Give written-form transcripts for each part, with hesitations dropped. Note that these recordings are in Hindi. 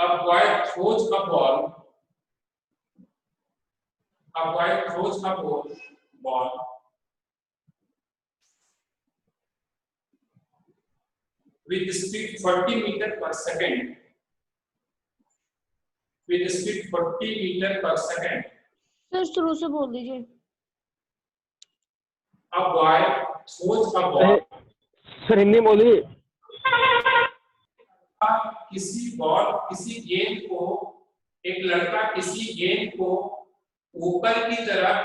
A boy throws a ball. A boy throws a ball with speed 40 meter per second. With speed 40 meter per second. Sir शुरू से बोल दीजिए. A boy throws a ball. Sir Hindi बोलिए. किसी गेंद को, एक लड़का किसी गेंद को ऊपर की तरफ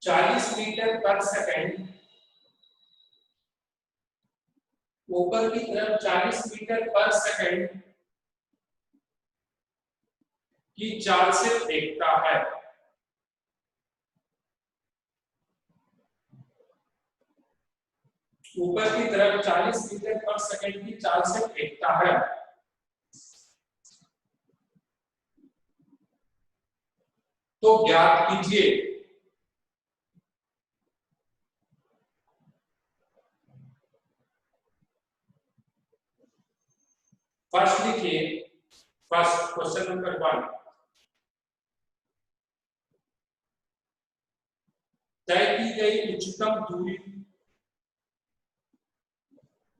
40 मीटर पर सेकंड, ऊपर की तरफ 40 मीटर पर सेकंड की चाल से फेंकता है. ऊपर की तरफ 40 मीटर पर सेकंड की चाल से फेंकता है. तो ज्ञात कीजिए फर्स्ट लिखिए. First question number 1. तय की गई उच्चतम दूरी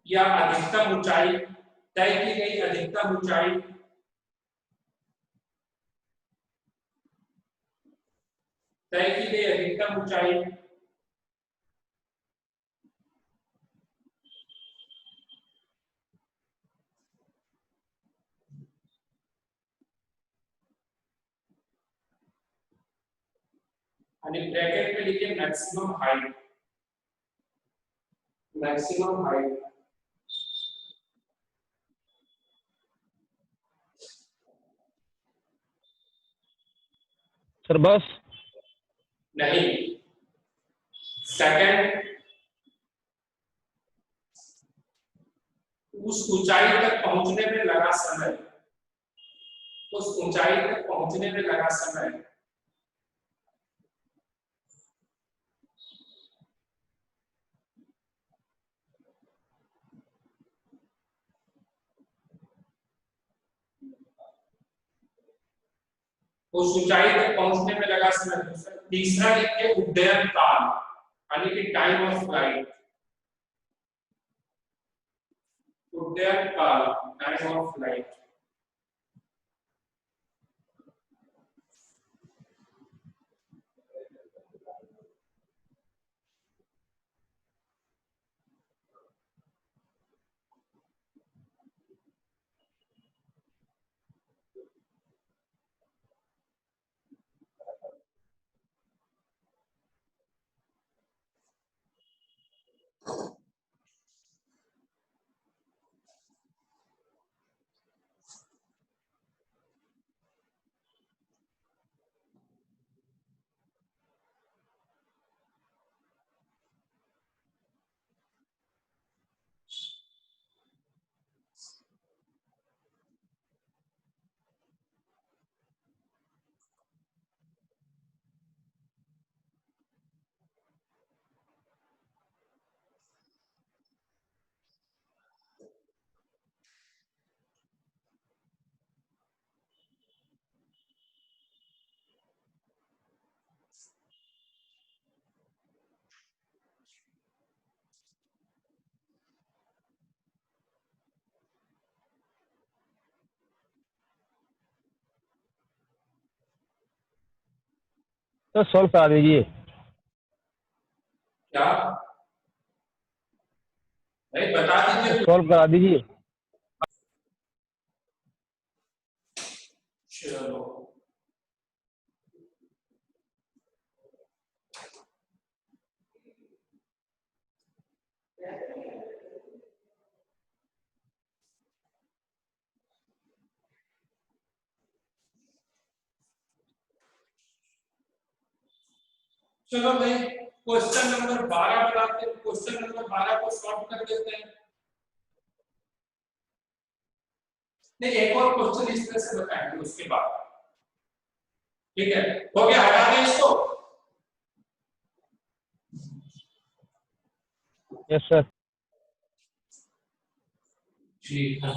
या अधिकतम ऊंचाई. तय की गई अधिकतम ऊंचाई तय की गई अधिकतम ऊंचाई यानी ब्रैकेट में लिखिए maximum height. Maximum height sir बस नहीं. सेकंड, उस ऊंचाई तक पहुंचने में लगा समय. उस ऊंचाई तक पहुंचने में लगा समय. उस ऊंचाई तक पहुंचने में लगा समय. तीसरा लिखिए उड्डयन काल यानी कि टाइम ऑफ फ्लाइट. उड्डयन काल time of flight. Sir solve करा दीजिए. क्या नहीं बता दीजिए. सॉल्व करा दीजिए. चलो चलो भाई क्वेश्चन नंबर 12 बनाते हैं. क्वेश्चन नंबर 12 को सॉल्व कर देते हैं. नहीं, एक और क्वेश्चन इस तरह से बताएंगे उसके बाद. ठीक है, हो गया. हटा दें इसको. Yes sir. ठीक है।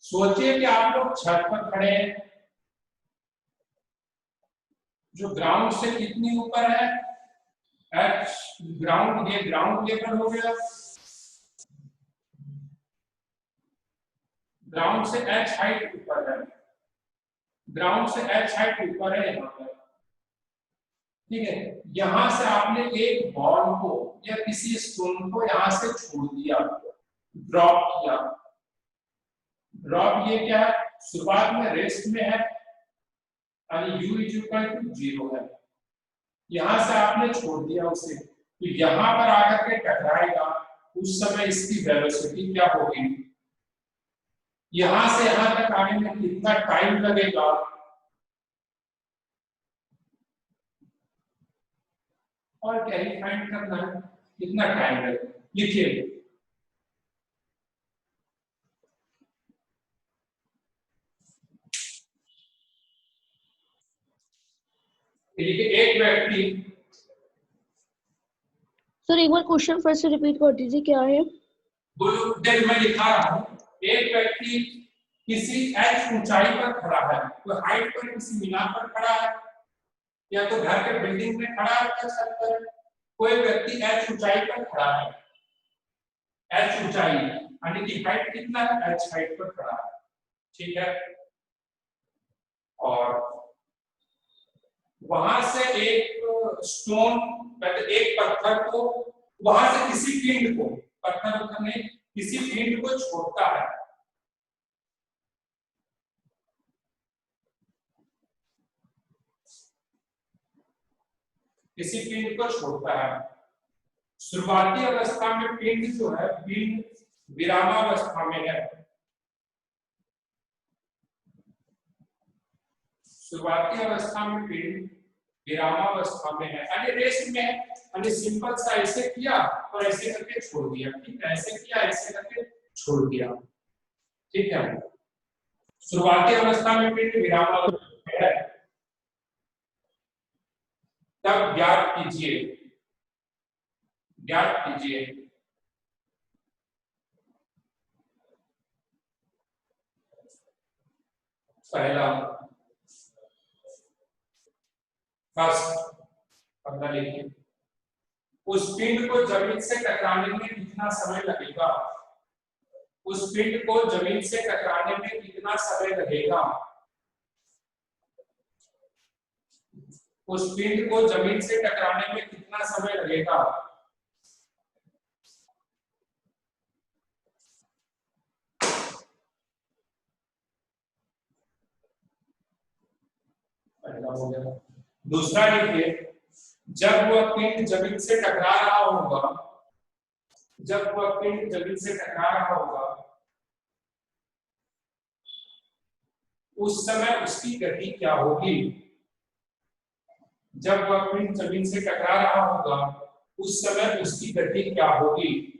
सोचिए कि आप लोग छत पर खड़े हैं, जो ग्राउंड से कितनी ऊपर है, एच ग्राउंड, ये ग्राउंड लेवल हो गया, ग्राउंड से एच हाइट ऊपर है, ग्राउंड से एच हाइट ऊपर है यहाँ पर, ठीक है। यहां से आपने एक बॉल को या किसी स्टोन को यहां से छोड़ दिया, ड्रॉप किया। ड्रॉप ये क्या है, शुरुआत में रेस्ट में है और u इज इक्वल टू 0 है। यहां से आपने छोड़ दिया उसे, तो यहां पर आकर के टकराएगा, उस समय इसकी वेलोसिटी क्या होगी, यहां से यहां तक आने में कितना टाइम लगेगा, और क्या ही फाइंड करना है, कितना टाइम लगेगा। लिखिए, एक व्यक्ति, सर एक बार क्वेश्चन फिर से रिपीट कर दीजिए, क्या है? देख मैं लिखा रहा हूं, एक व्यक्ति किसी h ऊंचाई पर खड़ा है, तो हाइट पर किसी मीनार पर खड़ा है, या तो घर के बिल्डिंग में खड़ा है या छत पर, कोई व्यक्ति h ऊंचाई पर खड़ा है, h ऊंचाई यानी कि हाइट कितना है, h हाइट पर खड़ा है, ठीक है। और वहां से एक स्टोन, मतलब एक पत्थर को, वहां से किसी पिंड को, पत्थर ने किसी पिंड को छोड़ता है, किसी पिंड को छोड़ता है। शुरुआती अवस्था में पिंड जो है, पिंड विरामावस्था में है, शुरुआती अवस्था में पिंड विरामावस्था में है, यानी रेस्ट में है, यानी सिंपल सा ऐसे किया और ऐसे करके छोड़ दिया, ठीक है, ऐसे किया ऐसे करके छोड़ दिया, ठीक है। शुरुआती अवस्था में पिंड विरामावस्था में है, तब ज्ञात कीजिए, ज्ञात कीजिए पहला, फर्स्ट पहला लिखिए, उस पिंड को जमीन से टकराने में कितना समय लगेगा, उस पिंड को जमीन से टकराने में कितना समय लगेगा, उस पिंड को जमीन से टकराने में कितना समय लगेगा, पहला हो गया। दूसरा लिखिए, जब वह पिंड जमीन से टकरा रहा होगा, जब वह पिंड जमीन से टकरा रहा होगा, उस समय उसकी गति क्या होगी, जब वह पिंड जमीन से टकरा रहा होगा, उस समय उसकी गति क्या होगी,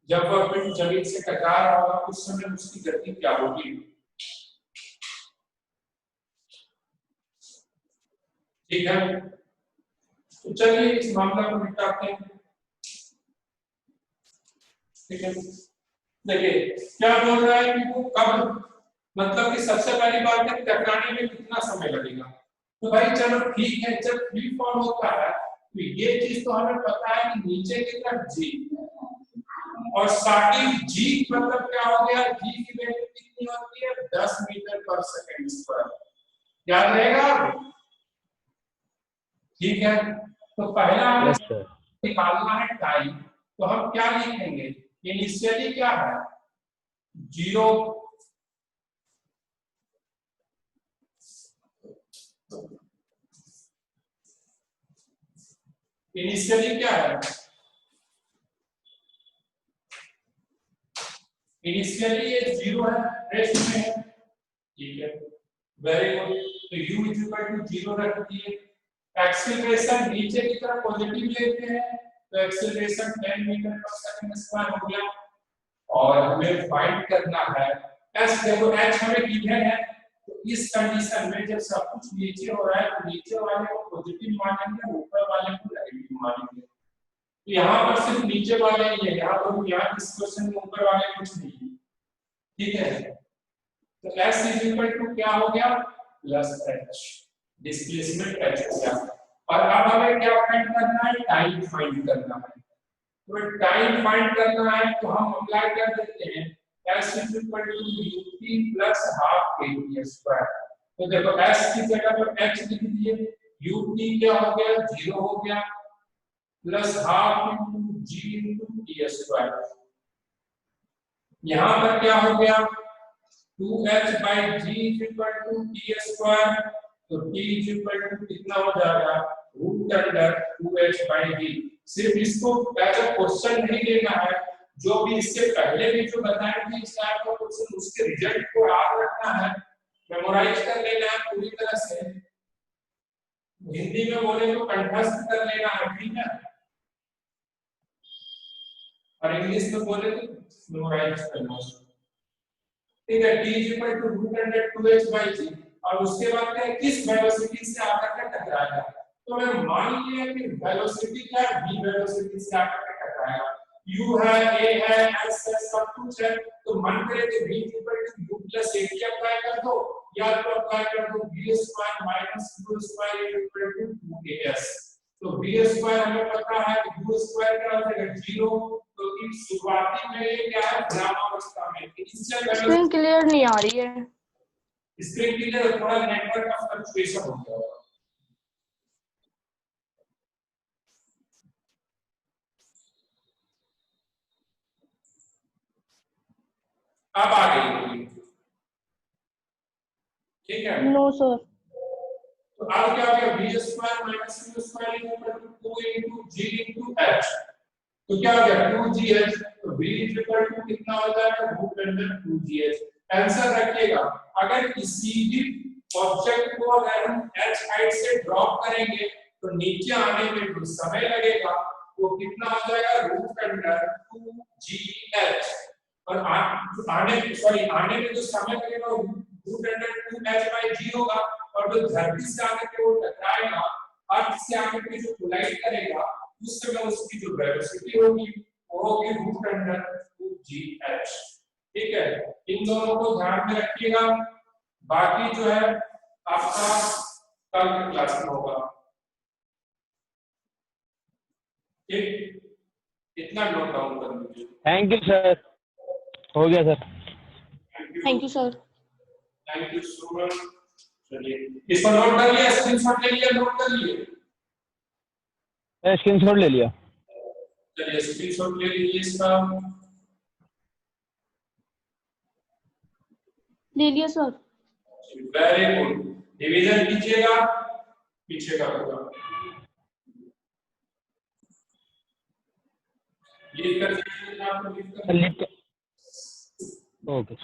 जब वह पिंड जमीन से टकरा रहा होगा, उस समय उसकी गति क्या होगी, ठीक है। तो चलिए इस मामला को निपटाते हैं, ठीक है। देखिए क्या बोल रहा है कि वो कब, मतलब कि सबसे पहली बात है टकराने में कितना समय लगेगा, तो भाई चलो ठीक है, जब फ्री फॉल होता है तो ये चीज तो हमें पता है कि नीचे की तरफ जी, और स्टार्टिंग जी मतलब क्या हो गया, जी की वैल्यू कितनी होती है, 10 मीटर पर सेकंड स्क्वायर, याद रहेगा, ठीक है। तो पहला हमें यस सर। निकालना है टाइम, तो हम क्या लिखेंगे, इनिशियली क्या है 0, इनिशियली क्या है इनिशियली ये 0 है, रेस्ट में है, ठीक है, वेरी गुड। तो u इज इक्वल टू 0 रख दिए। एक्सीलरेशन नीचे की तरफ पॉजिटिव लेते हैं तो एक्सीलरेशन 10 मीटर पर सेकंड स्क्वायर हो गया। और हमें फाइंड करना है s, देखो h हमें गिवन है, तो इस कंडीशन में जब सब कुछ नीचे हो रहा है तो नीचे वाले को पॉजिटिव मानेंगे, ऊपर वाले को नेगेटिव मानेंगे। तो यहाँ पर सिर्फ नीचे वाले ही है, यहाँ पर यहाँ इस क्वेश्चन में ऊपर वाले कुछ नहीं है, ठीक है। तो s इज इक्वल टू क्या हो गया, प्लस h, डिस्प्लेसमेंट h हो गया। और अब हमें क्या फाइंड करना है, टाइम फाइंड करना है। तो टाइम फाइंड करना है तो हम अप्लाई कर देते हैं s is equal to ut plus half kT square. तो देखो s की जगह पर h लिख दिए, ut क्या हो गया, 0 हो गया, plus half into g into t square. यहां पर क्या हो गया, 2h by g is equal to t square. तो t इज इक्वल टू कितना हो जाएगा, root under 2h by g। सिर्फ इसको एज अ क्वेश्चन नहीं लेना है, जो भी इससे पहले भी जो बताए थे इस टाइप का क्वेश्चन, उसके रिजल्ट को याद रखना है, मेमोराइज कर लेना है पूरी तरह से। हिंदी में बोले तो कंठस्थ कर लेना है, ठीक है, और इंग्लिश में बोले तो मेमोराइज करना है, ठीक है। t is equal to root under 2h by g। और उसके बाद क्या, किस वेलोसिटी से आकर के टकराएगा। तो मैं मान लिया कि वेलोसिटी क्या है, v वेलोसिटी से आकर के टकराएगा। u है, a है, s है, सब कुछ है। तो मन करे तो v equal to u plus a की अप्लाई कर दो, या तो अप्लाई कर दो v square minus u square equal to 2as। तो v स्क्वायर हमें पता है, u स्क्वायर क्या हो जाएगा, 0। तो इस शुरुआती में ये क्या है, विरामावस्था में इनिशियल वेलोसिटी। स्क्रीन क्लियर नहीं आ रही है। स्क्रीन क्लियर, थोड़ा नेटवर्क का फ्लक्चुएशन हो गया होगा। अब आ गई, ठीक है। No sir. तो अब क्या हो गया, v square minus u square equal to 2 into g into h। तो क्या हो गया, 2gh। तो v इक्वल टू कितना हो जाएगा, रूट अंडर 2gh। आंसर रखिएगा, अगर किसी भी ऑब्जेक्ट को अगर हम h हाइट से ड्रॉप करेंगे तो नीचे आने में जो समय लगेगा वो कितना हो जाएगा, रूट अंडर 2gh। और आने में जो समय लगेगा वो root under 2h by g होगा। और जो धरती से आकर के वो टकराएगा, अर्थ से आकर के जो कोलाइड करेगा, उस समय उसकी जो वेलोसिटी होगी वो होगी रूट अंडर 2gh, ठीक है। इन दोनों को ध्यान में रखिएगा, बाकी जो है आपका कल की क्लास में होगा, ठीक। इतना नोट डाउन कर लीजिए। थैंक यू सर, हो गया sir. Thank you sir. Thank you so much. चलिए इसको नोट कर लिया, स्क्रीनशॉट ले लिया, नोट कर लिए, स्क्रीनशॉट ले लिया। चलिए स्क्रीनशॉट ले लीजिए इसका, ले लिया सर। Very good. डिवीजन कीजिएगा, पीछे का होगा, लिख कर दीजिए, आपको लिख कर ओके।